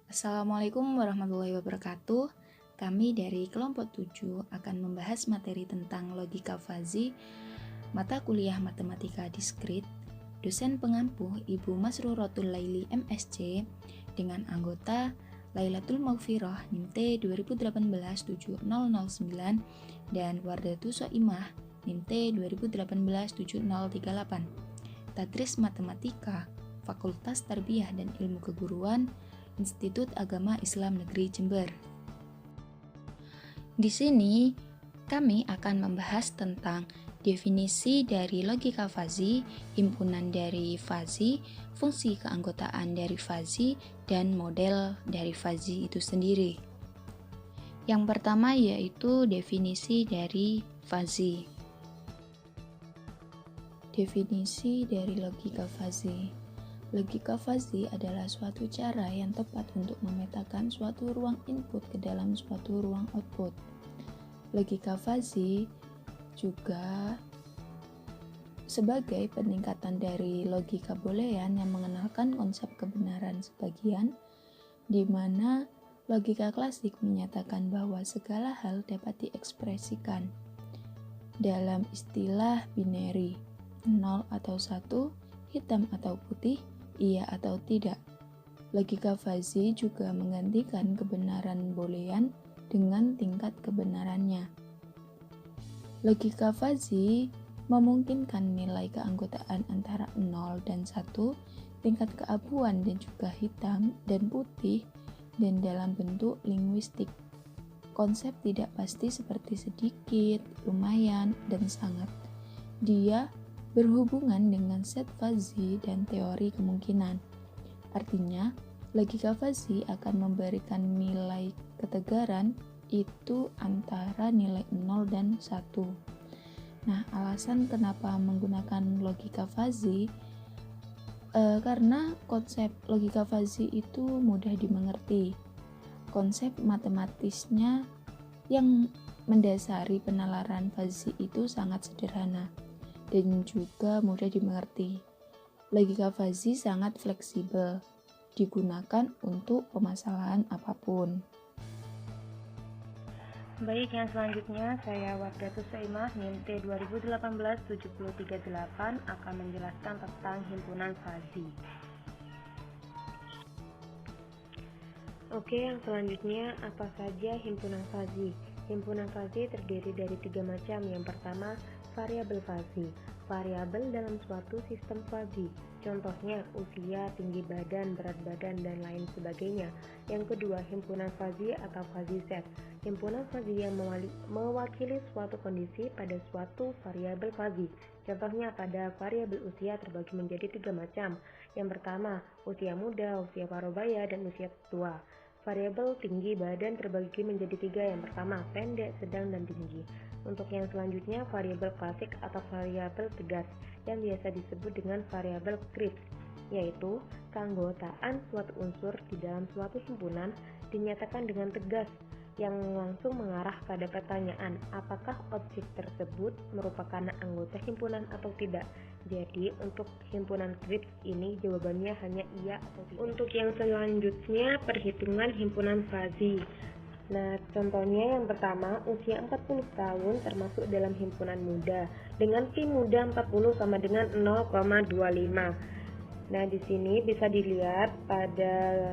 Assalamualaikum warahmatullahi wabarakatuh. Kami dari kelompok 7 akan membahas materi tentang logika fazi, mata kuliah matematika diskrit, dosen pengampu Ibu Masruratul Laili MSc dengan anggota Lailatul Maghfirah NIMT 2018-7009 dan Wardatu Soimah NIMT 2018-7038. Tadris Matematika, Fakultas Tarbiyah dan Ilmu Keguruan, Institut Agama Islam Negeri Jember. Di sini kami akan membahas tentang definisi dari logika fazi, himpunan dari fazi, fungsi keanggotaan dari fazi, dan model dari fazi itu sendiri. Yang pertama yaitu definisi dari fazi. Definisi dari logika fazi. Logika fazi adalah suatu cara yang tepat untuk memetakan suatu ruang input ke dalam suatu ruang output. Logika fazi juga sebagai peningkatan dari logika boolean yang mengenalkan konsep kebenaran sebagian, di mana logika klasik menyatakan bahwa segala hal dapat diekspresikan dalam istilah binary, 0 atau 1, hitam atau putih, iya atau tidak. Logika fazi juga menggantikan kebenaran boolean dengan tingkat kebenarannya. Logika fazi memungkinkan nilai keanggotaan antara 0 dan 1, tingkat keabuan dan juga hitam dan putih, dan dalam bentuk linguistik. Konsep tidak pasti seperti sedikit, lumayan, dan sangat. Dia berhubungan dengan set fazi dan teori kemungkinan. Artinya, logika fazi akan memberikan nilai ketegaran itu antara nilai 0 dan 1. Nah, alasan kenapa menggunakan logika fazi karena konsep logika fazi itu mudah dimengerti. Konsep matematisnya yang mendasari penalaran fazi itu sangat sederhana dan juga mudah dimengerti. Logika fazi sangat fleksibel, digunakan untuk permasalahan apapun. Baik, yang selanjutnya saya Wardatu Soimah NIMT 2018-7038 akan menjelaskan tentang himpunan fazi. Oke, yang selanjutnya apa saja himpunan fazi? Himpunan fazi terdiri dari 3 macam. Yang pertama, variabel fazi. Variabel dalam suatu sistem fazi. Contohnya usia, tinggi badan, berat badan, dan lain sebagainya. Yang kedua, himpunan fazi atau fazi set. Himpunan fazi yang mewakili suatu kondisi pada suatu variabel fazi. Contohnya pada variabel usia terbagi menjadi 3 macam. Yang pertama, usia muda, usia parubaya, dan usia tua. Variabel tinggi badan terbagi menjadi 3. Yang pertama, pendek, sedang, dan tinggi. Untuk yang selanjutnya, variabel klasik atau variabel tegas yang biasa disebut dengan variabel Krebs, yaitu keanggotaan suatu unsur di dalam suatu himpunan dinyatakan dengan tegas yang langsung mengarah pada pertanyaan apakah objek tersebut merupakan anggota himpunan atau tidak. Jadi untuk himpunan Krebs ini jawabannya hanya iya atau tidak. Untuk yang selanjutnya, perhitungan himpunan fazi. Nah, contohnya yang pertama, usia 40 tahun termasuk dalam himpunan muda dengan pi muda 40 sama dengan 0,25. Nah, di sini bisa dilihat pada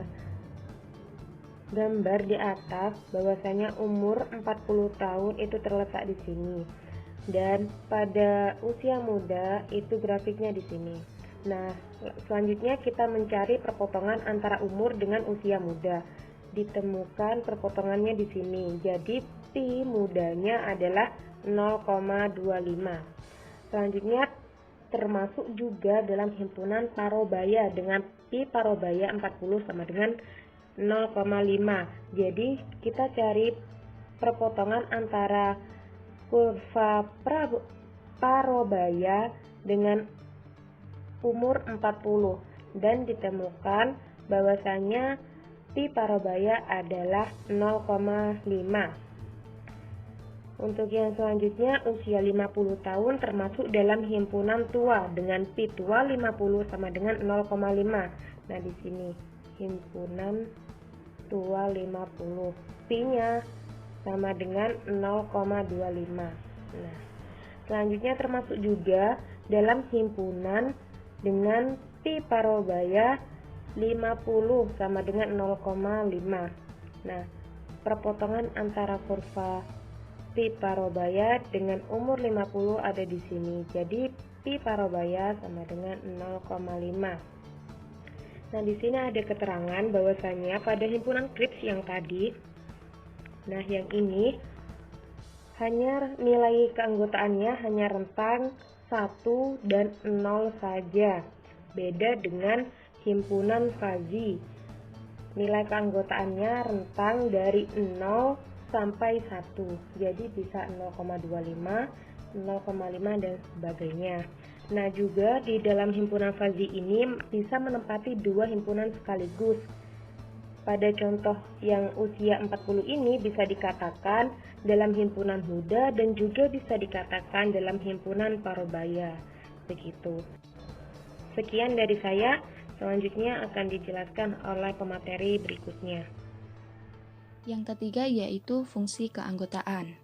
gambar di atas bahwasanya umur 40 tahun itu terletak di sini. Dan pada usia muda itu grafiknya di sini. Nah, selanjutnya kita mencari perpotongan antara umur dengan usia muda. Ditemukan perpotongannya di sini. Jadi pi mudanya adalah 0,25. Selanjutnya termasuk juga dalam himpunan parobaya dengan pi parobaya 40 sama dengan 0,5. Jadi kita cari perpotongan antara kurva parobaya dengan umur 40 dan ditemukan bahwasanya pi parobaya adalah 0,5. Untuk yang selanjutnya, usia 50 tahun termasuk dalam himpunan tua dengan pi tua 50 sama dengan 0,5. Nah, di sini himpunan 250. Pi-nya sama dengan 0,25. Nah, selanjutnya termasuk juga dalam himpunan dengan pi parobaya 50 sama dengan 0,5. Nah, perpotongan antara kurva pi parobaya dengan umur 50 ada di sini. Jadi pi parobaya sama dengan 0,5. Nah, di sini ada keterangan bahwasanya pada himpunan Krips yang tadi, nah yang ini hanya nilai keanggotaannya hanya rentang 1 dan 0 saja. Beda dengan himpunan Fazi. Nilai keanggotaannya rentang dari 0 sampai 1. Jadi bisa 0,25, 0,5 dan sebagainya. Nah, juga di dalam himpunan Fazi ini bisa menempati dua himpunan sekaligus. Pada contoh yang usia 40 ini bisa dikatakan dalam himpunan Huda dan juga bisa dikatakan dalam himpunan Parobaya. Begitu. Sekian dari saya, selanjutnya akan dijelaskan oleh pemateri berikutnya. Yang ketiga yaitu fungsi keanggotaan.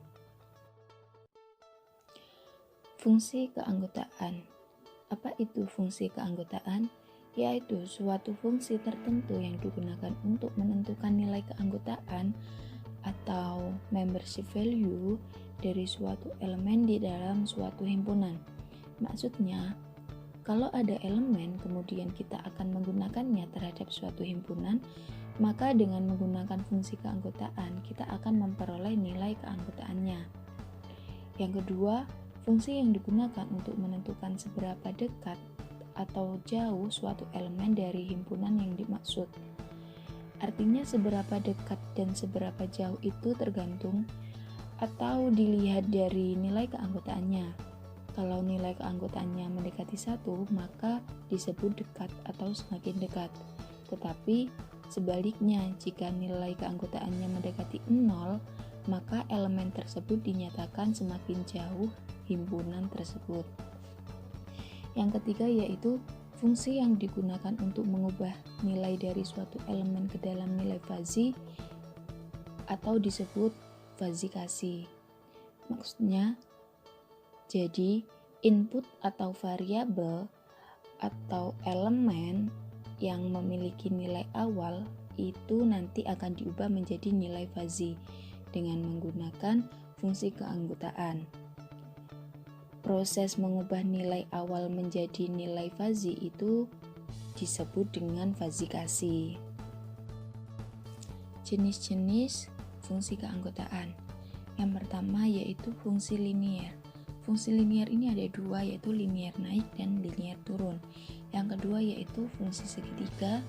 Fungsi keanggotaan. Apa itu fungsi keanggotaan? Yaitu suatu fungsi tertentu yang digunakan untuk menentukan nilai keanggotaan atau membership value dari suatu elemen di dalam suatu himpunan. Maksudnya, kalau ada elemen kemudian kita akan menggunakannya terhadap suatu himpunan, maka dengan menggunakan fungsi keanggotaan kita akan memperoleh nilai keanggotaannya. Yang kedua, fungsi yang digunakan untuk menentukan seberapa dekat atau jauh suatu elemen dari himpunan yang dimaksud. Artinya seberapa dekat dan seberapa jauh itu tergantung atau dilihat dari nilai keanggotaannya. Kalau nilai keanggotaannya mendekati 1, maka disebut dekat atau semakin dekat. Tetapi sebaliknya, jika nilai keanggotaannya mendekati 0, maka elemen tersebut dinyatakan semakin jauh himpunan tersebut. Yang ketiga yaitu fungsi yang digunakan untuk mengubah nilai dari suatu elemen ke dalam nilai fazi atau disebut fazikasi. Maksudnya, jadi input atau variabel atau elemen yang memiliki nilai awal itu nanti akan diubah menjadi nilai fazi dengan menggunakan fungsi keanggotaan. Proses mengubah nilai awal menjadi nilai fazi itu disebut dengan fazikasi. Jenis-jenis fungsi keanggotaan. Yang pertama yaitu fungsi linier. Fungsi linier ini ada dua, yaitu linier naik dan linier turun. Yang kedua yaitu fungsi segitiga.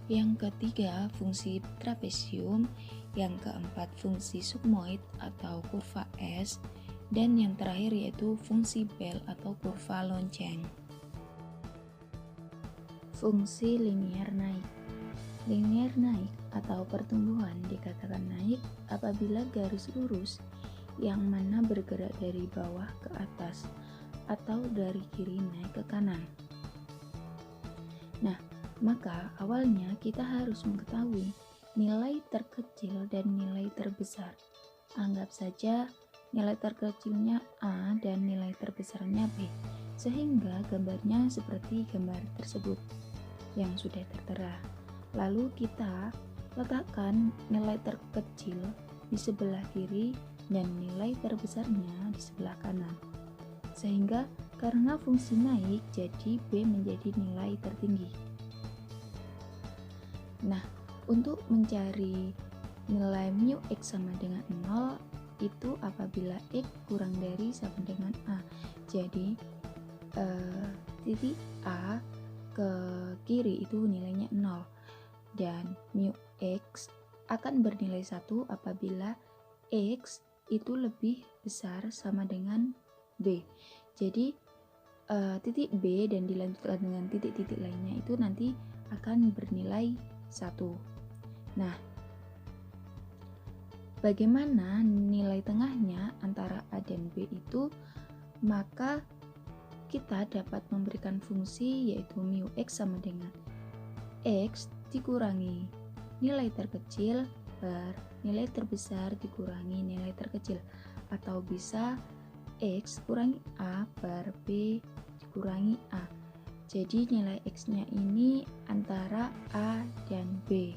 Yang ketiga fungsi trapesium. Yang keempat fungsi sigmoid atau kurva S. Dan yang terakhir yaitu fungsi bell atau kurva lonceng. Fungsi linier naik. Linier naik atau pertumbuhan dikatakan naik apabila garis lurus yang mana bergerak dari bawah ke atas atau dari kiri naik ke kanan. Nah, maka awalnya kita harus mengetahui nilai terkecil dan nilai terbesar. Anggap saja nilai terkecilnya A dan nilai terbesarnya B, sehingga gambarnya seperti gambar tersebut yang sudah tertera. Lalu kita letakkan nilai terkecil di sebelah kiri dan nilai terbesarnya di sebelah kanan, sehingga karena fungsi naik jadi B menjadi nilai tertinggi. Nah, untuk mencari nilai mu x sama dengan 0 itu apabila X kurang dari sama dengan A. Jadi titik A ke kiri itu nilainya 0 dan mu X akan bernilai 1 apabila X itu lebih besar sama dengan B. Jadi titik B dan dilanjutkan dengan titik-titik lainnya itu nanti akan bernilai 1. Nah, bagaimana nilai tengahnya antara A dan B itu? Maka kita dapat memberikan fungsi yaitu mu X sama dengan X dikurangi nilai terkecil per nilai terbesar dikurangi nilai terkecil, atau bisa X kurangi A per B dikurangi A. Jadi nilai X-nya ini antara A dan B.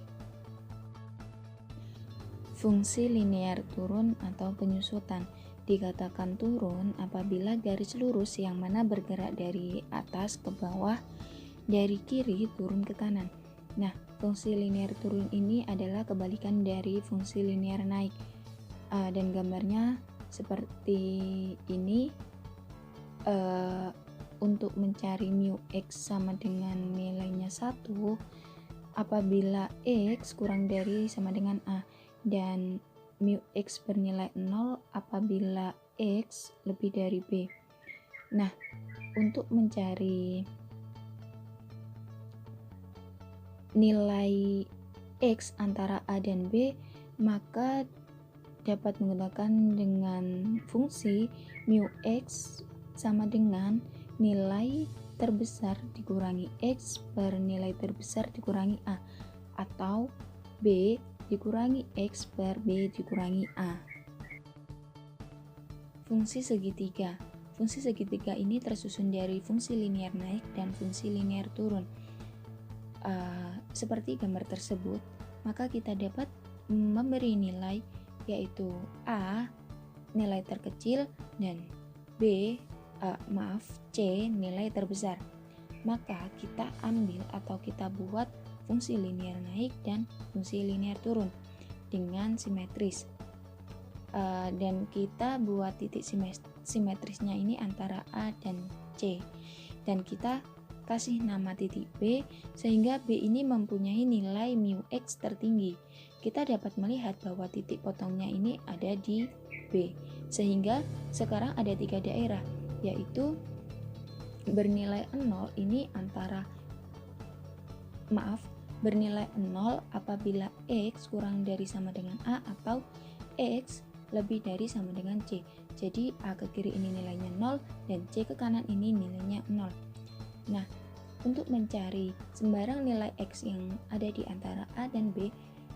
Fungsi linear turun atau penyusutan dikatakan turun apabila garis lurus yang mana bergerak dari atas ke bawah, dari kiri turun ke kanan. Nah, fungsi linear turun ini adalah kebalikan dari fungsi linear naik. Dan gambarnya seperti ini. Untuk mencari mu X sama dengan nilainya 1 apabila X kurang dari sama dengan A, dan mu X bernilai 0 apabila X lebih dari B. Nah, untuk mencari nilai X antara A dan B, maka dapat menggunakan dengan fungsi mu X sama dengan nilai terbesar dikurangi X per nilai terbesar dikurangi A, atau B dikurangi X per B dikurangi A. Fungsi segitiga. Fungsi segitiga ini tersusun dari fungsi linear naik dan fungsi linear turun. Seperti gambar tersebut, maka kita dapat memberi nilai yaitu A nilai terkecil dan C nilai terbesar. Maka kita ambil atau kita buat fungsi linear naik dan fungsi linear turun dengan simetris, dan kita buat titik simetrisnya ini antara A dan C, dan kita kasih nama titik B sehingga B ini mempunyai nilai mu X tertinggi. Kita dapat melihat bahwa titik potongnya ini ada di B, sehingga sekarang ada 3 daerah, yaitu bernilai 0 ini bernilai 0 apabila X kurang dari sama dengan A atau X lebih dari sama dengan C. Jadi A ke kiri ini nilainya 0 dan C ke kanan ini nilainya 0. Nah, untuk mencari sembarang nilai X yang ada di antara A dan B,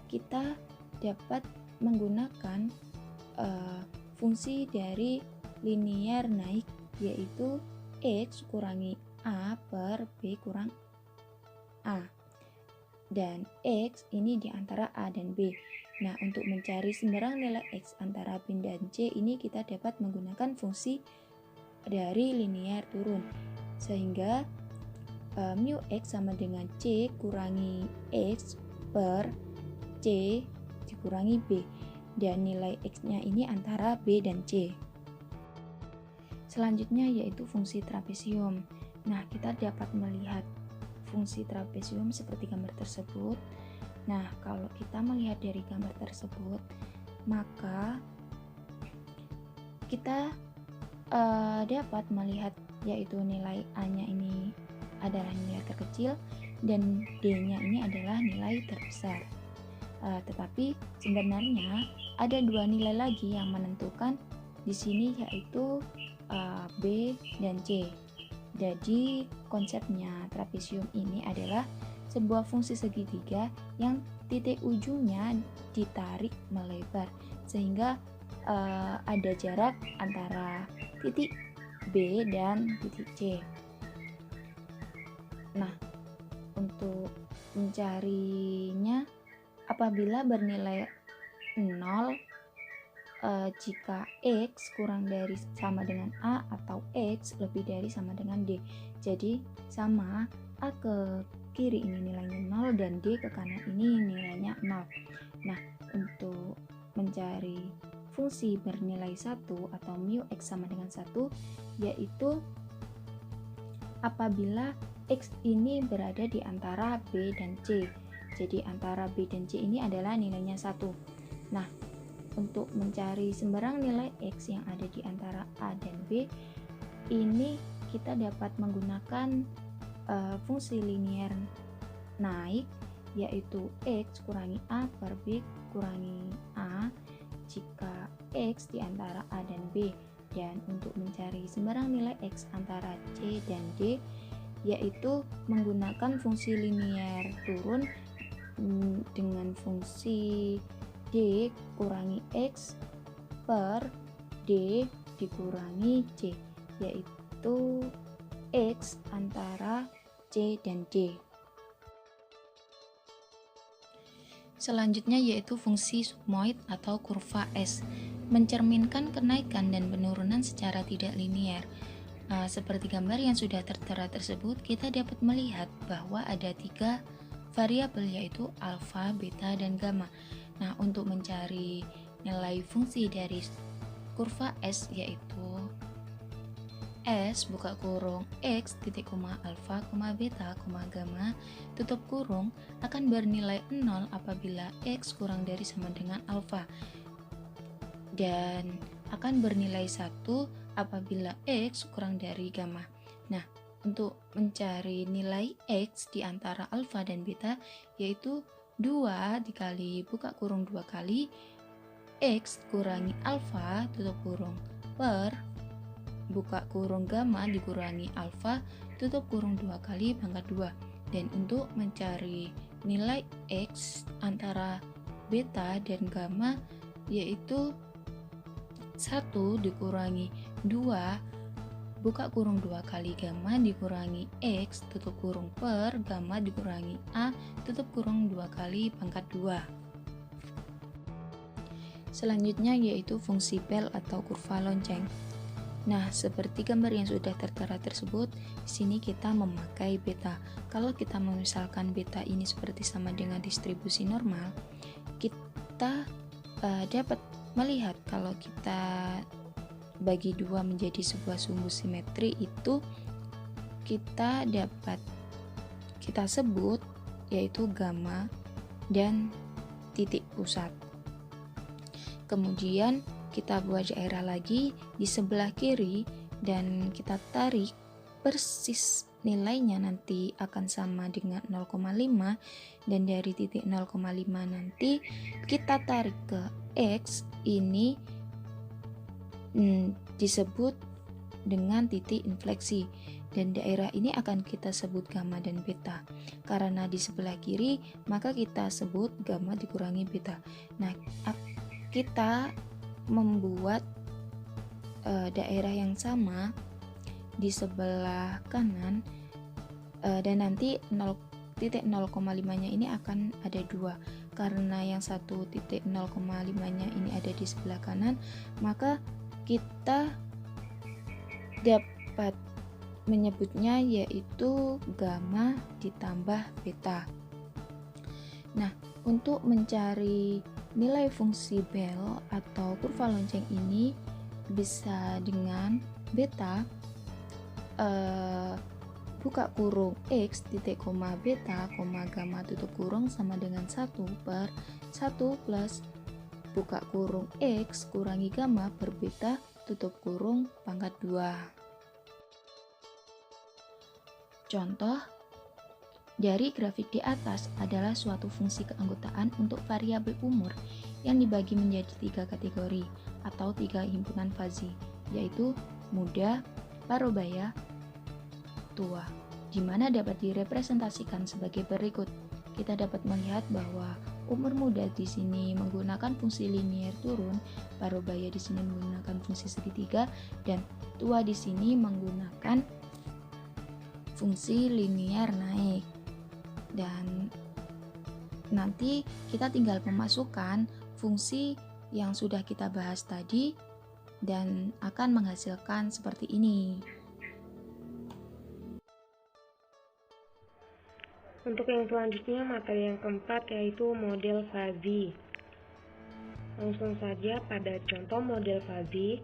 kita dapat menggunakan fungsi dari linear naik, yaitu X kurangi A per B kurang A, dan X ini di antara A dan B. Nah, untuk mencari sembarang nilai X antara B dan C ini kita dapat menggunakan fungsi dari linear turun, sehingga mu X sama dengan C kurangi X per C dikurangi B, dan nilai X-nya ini antara B dan C. Selanjutnya yaitu fungsi trapesium. Nah, kita dapat melihat fungsi trapesium seperti gambar tersebut. Nah, kalau kita melihat dari gambar tersebut, maka kita dapat melihat yaitu nilai A-nya ini adalah nilai terkecil dan D-nya ini adalah nilai terbesar. Tetapi sebenarnya ada 2 nilai lagi yang menentukan di sini, yaitu B dan C. Jadi konsepnya trapesium ini adalah sebuah fungsi segitiga yang titik ujungnya ditarik melebar sehingga ada jarak antara titik B dan titik C. Nah, untuk mencarinya apabila bernilai 0, jika X kurang dari sama dengan A atau X lebih dari sama dengan D. Jadi sama, A ke kiri ini nilainya 0 dan D ke kanan ini nilainya 0. Nah, untuk mencari fungsi bernilai 1 atau mu X sama dengan 1, yaitu apabila X ini berada di antara B dan C. Jadi antara B dan C ini adalah nilainya 1. Nah, untuk mencari sembarang nilai X yang ada di antara A dan B, ini kita dapat menggunakan fungsi linear naik, yaitu X kurangi A per B kurangi A jika X di antara A dan B. Dan untuk mencari sembarang nilai X antara C dan D, yaitu menggunakan fungsi linear turun dengan fungsi D kurangi X per D dikurangi C, yaitu X antara C dan D. Selanjutnya yaitu fungsi sigmoid atau kurva S, mencerminkan kenaikan dan penurunan secara tidak linier. Seperti gambar yang sudah tertera tersebut, kita dapat melihat bahwa ada 3 variabel yaitu alfa, beta, dan gamma. Nah, untuk mencari nilai fungsi dari kurva S yaitu S buka kurung X titik koma alfa koma beta koma gamma tutup kurung akan bernilai 0 apabila X kurang dari sama dengan alfa, dan akan bernilai 1 apabila X kurang dari gamma. Nah, untuk mencari nilai X di antara alfa dan beta yaitu 2 dikali buka kurung 2 kali X kurangi alfa tutup kurung per buka kurung gamma dikurangi alfa tutup kurung 2 kali pangkat 2. Dan untuk mencari nilai X antara beta dan gamma yaitu 1 dikurangi 2 buka kurung 2 kali gamma dikurangi X tutup kurung per gamma dikurangi A tutup kurung 2 kali pangkat 2. Selanjutnya yaitu fungsi Bell atau kurva lonceng. Nah, seperti gambar yang sudah tertera tersebut, di sini kita memakai beta. Kalau kita memisalkan beta ini seperti sama dengan distribusi normal, kita dapat melihat kalau kita bagi 2 menjadi sebuah sumbu simetri itu kita sebut yaitu gamma dan titik pusat. Kemudian kita buat daerah lagi di sebelah kiri dan kita tarik persis nilainya nanti akan sama dengan 0,5, dan dari titik 0,5 nanti kita tarik ke X ini disebut dengan titik infleksi, dan daerah ini akan kita sebut gamma dan beta. Karena di sebelah kiri maka kita sebut gamma dikurangi beta. Nah, kita membuat daerah yang sama di sebelah kanan, dan nanti titik 0,5 nya ini akan ada 2. Karena yang satu titik 0,5 nya ini ada di sebelah kanan, maka kita dapat menyebutnya yaitu gamma ditambah beta. Nah, untuk mencari nilai fungsi Bell atau kurva lonceng ini bisa dengan beta buka kurung X titik koma beta koma gamma tutup kurung sama dengan 1 per 1 plus buka kurung X kurangi gamma per beta tutup kurung pangkat 2. Contoh dari grafik di atas adalah suatu fungsi keanggotaan untuk variabel umur yang dibagi menjadi 3 kategori atau 3 himpunan fazi, yaitu muda, parubaya, tua, di mana dapat direpresentasikan sebagai berikut. Kita dapat melihat bahwa umur muda di sini menggunakan fungsi linier turun, parubaya di sini menggunakan fungsi segitiga, dan tua di sini menggunakan fungsi linier naik. Dan nanti kita tinggal memasukkan fungsi yang sudah kita bahas tadi dan akan menghasilkan seperti ini. Untuk yang selanjutnya, materi yang keempat yaitu model fazi. Langsung saja pada contoh model fazi,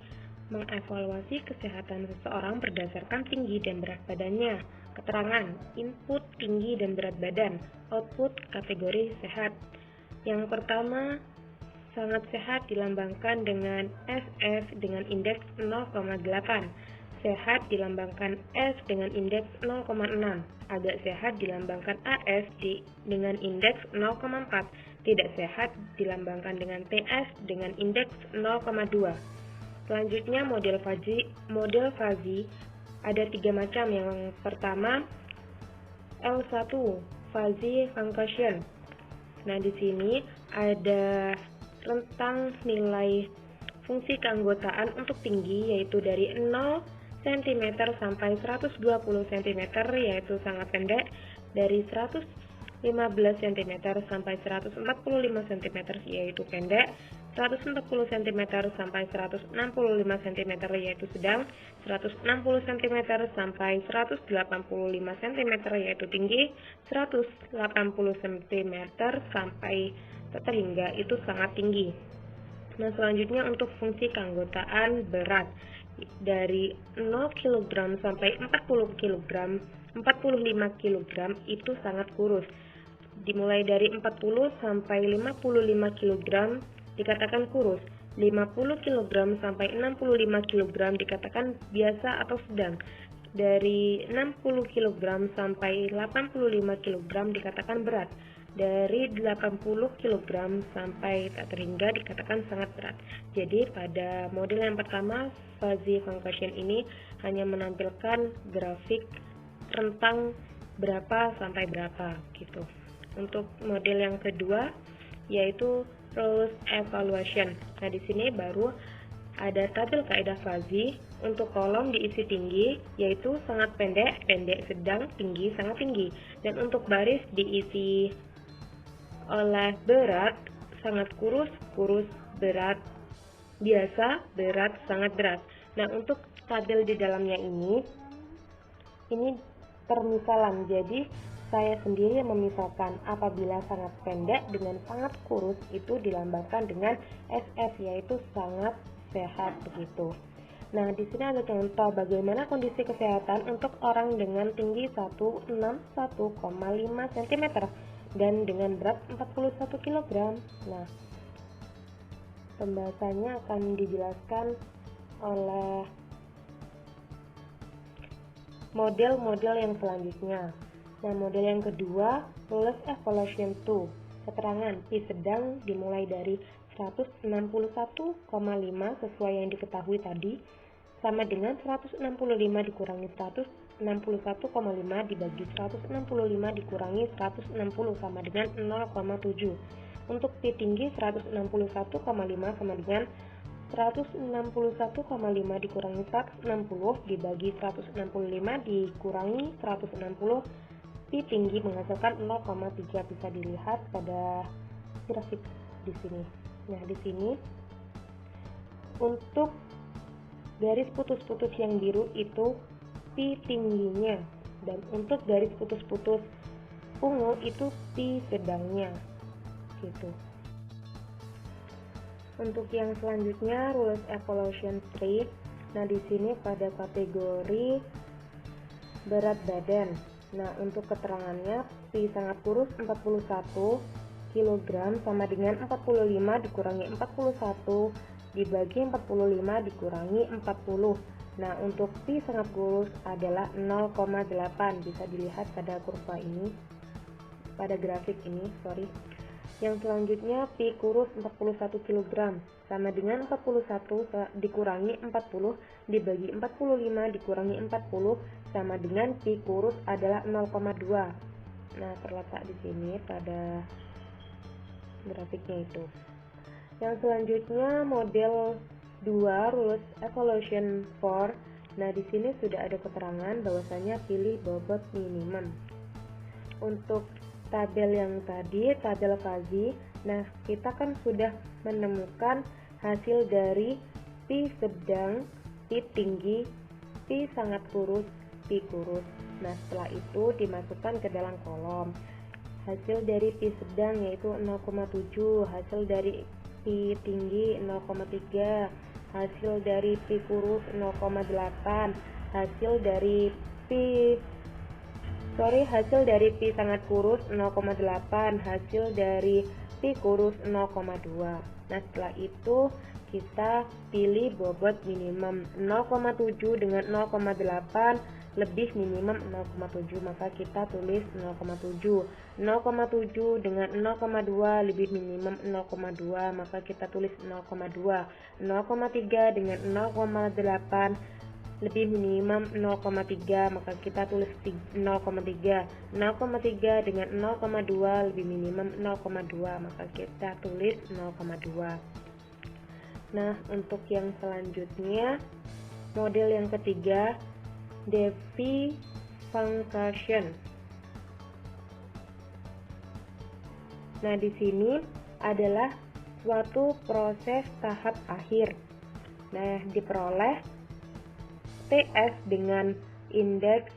mengevaluasi kesehatan seseorang berdasarkan tinggi dan berat badannya. Keterangan, input tinggi dan berat badan, output kategori sehat. Yang pertama, sangat sehat dilambangkan dengan SF dengan indeks 0,8. Sehat dilambangkan S dengan indeks 0,6. Agak sehat dilambangkan AS dengan indeks 0,4. Tidak sehat dilambangkan dengan TS dengan indeks 0,2. Selanjutnya model fazi ada 3 macam. Yang pertama L1 fazi function. Nah, di sini ada rentang nilai fungsi keanggotaan untuk tinggi, yaitu dari 0 cm sampai 120 cm, yaitu sangat pendek, dari 115 cm sampai 145 cm, yaitu pendek, 140 cm sampai 165 cm, yaitu sedang, 160 cm sampai 185 cm, yaitu tinggi, 180 cm sampai tak terhingga, itu sangat tinggi. Nah, selanjutnya untuk fungsi keanggotaan berat, dari 0 kg sampai 40 kg, 45 kg itu sangat kurus. Dimulai dari 40 sampai 55 kg dikatakan kurus, 50 kg sampai 65 kg dikatakan biasa atau sedang, dari 60 kg sampai 85 kg dikatakan berat, dari 80 kg sampai tak terhingga dikatakan sangat berat. Jadi pada model yang pertama, fuzzy concussion ini hanya menampilkan grafik rentang berapa sampai berapa gitu. Untuk model yang kedua yaitu rules evaluation. Nah, di sini baru ada tabel kaidah fuzzy. Untuk kolom diisi tinggi, yaitu sangat pendek, pendek, sedang, tinggi, sangat tinggi. Dan untuk baris diisi oleh berat, sangat kurus, kurus, berat, biasa, berat, sangat berat. Nah, untuk tabel di dalamnya ini permisalan. Jadi saya sendiri yang memisalkan apabila sangat pendek dengan sangat kurus itu dilambangkan dengan SF, yaitu sangat sehat begitu. Nah, di sini ada contoh bagaimana kondisi kesehatan untuk orang dengan tinggi 161,5 cm dan dengan berat 41 kg. Nah, pembahasannya akan dijelaskan oleh model-model yang selanjutnya. Nah, model yang kedua, rules evaluation 2. Keterangan P sedang dimulai dari 161,5 sesuai yang diketahui tadi, sama dengan 165 dikurangi 161,5 dibagi 165 dikurangi 160 sama dengan 0,7. Untuk P tinggi 161,5 sama dengan 161,5 dikurangi 160 dibagi 165 dikurangi 160, P tinggi menghasilkan 0,3, bisa dilihat pada grafik di sini. Nah, di sini untuk garis putus-putus yang biru itu P tingginya, dan untuk garis putus-putus ungu itu P sedangnya gitu. Untuk yang selanjutnya rules evaluation 3. Nah, di sini pada kategori berat badan. Nah, untuk keterangannya P sangat kurus 41 kg sama dengan 45 dikurangi 41 dibagi 45 dikurangi 40. Nah, untuk P sangat kurus adalah 0,8, bisa dilihat pada kurva ini, pada grafik ini, Yang selanjutnya P kurus 41 kg sama dengan 41 dikurangi 40 dibagi 45 dikurangi 40 sama dengan P kurus adalah 0,2. Nah, terletak di sini pada grafiknya itu. Yang selanjutnya model 2 rules evaluation 4. Nah, di sini sudah ada keterangan bahwasanya pilih bobot minimum. Untuk tabel yang tadi, tabel fuzzy, nah kita kan sudah menemukan hasil dari P sedang, P tinggi, P sangat kurus, P kurus. Nah, setelah itu dimasukkan ke dalam kolom. Hasil dari P sedang yaitu 0,7, hasil dari P tinggi 0,3, hasil dari P kurus 0,8, hasil dari P sangat kurus 0,8, hasil dari P kurus 0,2. Nah, setelah itu kita pilih bobot minimum 0,7 dengan 0,8 lebih minimum 0,7, maka kita tulis 0,7. 0,7 dengan 0,2 lebih minimum 0,2, maka kita tulis 0,2. 0,3 dengan 0,8 lebih minimum 0,3, maka kita tulis 0,3. 0,3 dengan 0,2 lebih minimum 0,2, maka kita tulis 0,2. Nah, untuk yang selanjutnya, model yang ketiga, defunction. Nah, di sini adalah suatu proses tahap akhir. Nah, diperoleh TS dengan indeks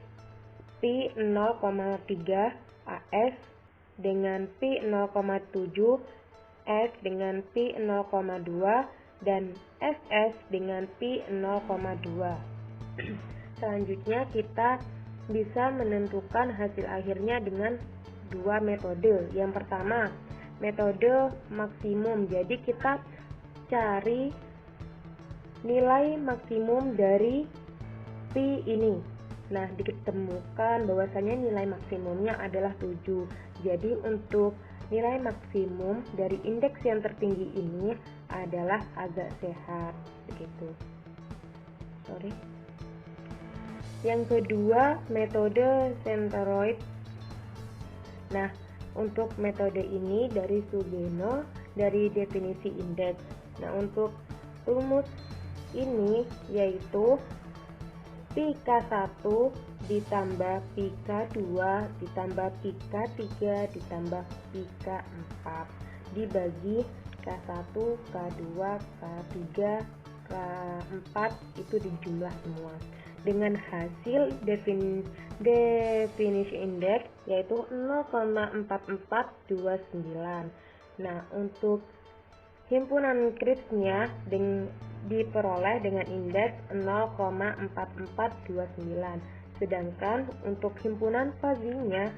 P 0,3, AS dengan P 0,7, S dengan P 0,2, dan SS dengan P 0,2. Selanjutnya kita bisa menentukan hasil akhirnya dengan dua metode. Yang pertama, metode maksimum. Jadi kita cari nilai maksimum dari P ini. Nah, ditemukan bahwasanya nilai maksimumnya adalah 7. Jadi untuk nilai maksimum dari indeks yang tertinggi ini adalah agak sehat, begitu. Yang kedua, metode centroid. Nah, untuk metode ini dari Sugeno, dari definisi indeks. Nah, untuk rumus ini yaitu PK1 ditambah PK2 ditambah PK3 ditambah PK4 dibagi K1, K2, K3, K4 itu dijumlah semua dengan hasil definisi indeks yaitu 0,4429. Nah, untuk himpunan Kripsnya diperoleh dengan indeks 0,4429. Sedangkan untuk himpunan Fuzzy-nya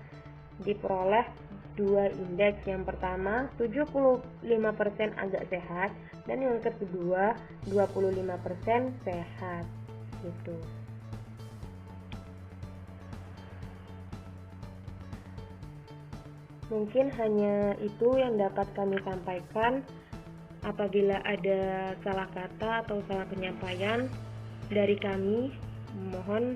diperoleh dua indeks. Yang pertama 75% agak sehat dan yang kedua 25% sehat. Gitu. Mungkin hanya itu yang dapat kami sampaikan. Apabila ada salah kata atau salah penyampaian dari kami, mohon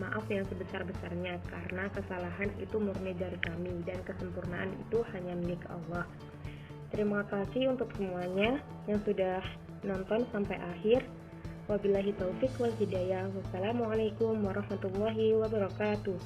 maaf yang sebesar-besarnya karena kesalahan itu murni dari kami dan kesempurnaan itu hanya milik Allah. Terima kasih untuk semuanya yang sudah nonton sampai akhir. Wabillahi taufik wal hidayah. Wassalamualaikum warahmatullahi wabarakatuh.